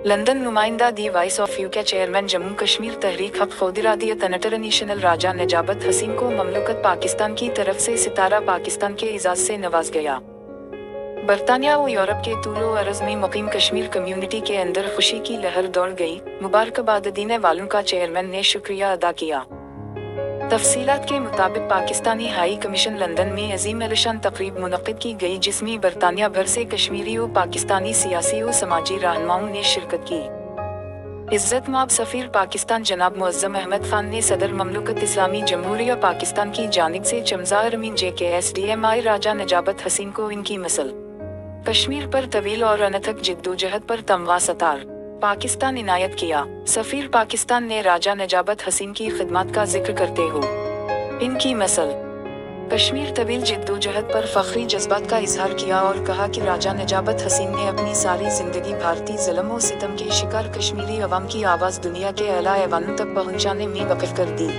London नुमाइंदा the voice of UK chairman Jammu Kashmir तहरीक हक खौदिरादियत इंटरनेशनल राजा नजाबत हसीन को ममलकत पाकिस्तान की तरफ से सितारा पाकिस्तान के एजाज से नवाज गया। बरतानिया व यूरोप के तूलो अर्ज में मुकीम कश्मीर कम्युनिटी के अंदर खुशी की लहर दौड़ गई। मुबारकबाद देने वालों का चेयरमैन ने शुक्रिया अदा किया। तफसीलात के मुताबिक पाकिस्तानी हाई कमीशन लंदन में अजीम अलशान तकरीब मुनक्किद की गई, जिसमें बरतानिया भर से कश्मीरी व पाकिस्तानी सियासी व समाजी रहनुमाओं ने शिरकत की। इज्जत माब सफीर पाकिस्तान जनाब मुअज्जम अहमद खान ने सदर ममलकत इस्लामी जमहूरिया पाकिस्तान की जानिब से चमज़ार अमीन JKSDMI राजा नजाबत हसीन को इनकी मसल कश्मीर पर तवील और अनथक जिद्दोजहद पर तमवा सतार पाकिस्तान इनायत किया। सफीर पाकिस्तान ने राजा नजाबत हसीन की खिदमत का जिक्र करते हुए इनकी मसल कश्मीर तवील जिद्दोजहद पर फख्री जज्बात का इजहार किया और कहा कि राजा नजाबत हसीन ने अपनी सारी जिंदगी भारतीय जुल्म और सितम के शिकार कश्मीरी अवाम की आवाज़ दुनिया के आला ऐवानों तक पहुंचाने में वक़्फ़ कर दी।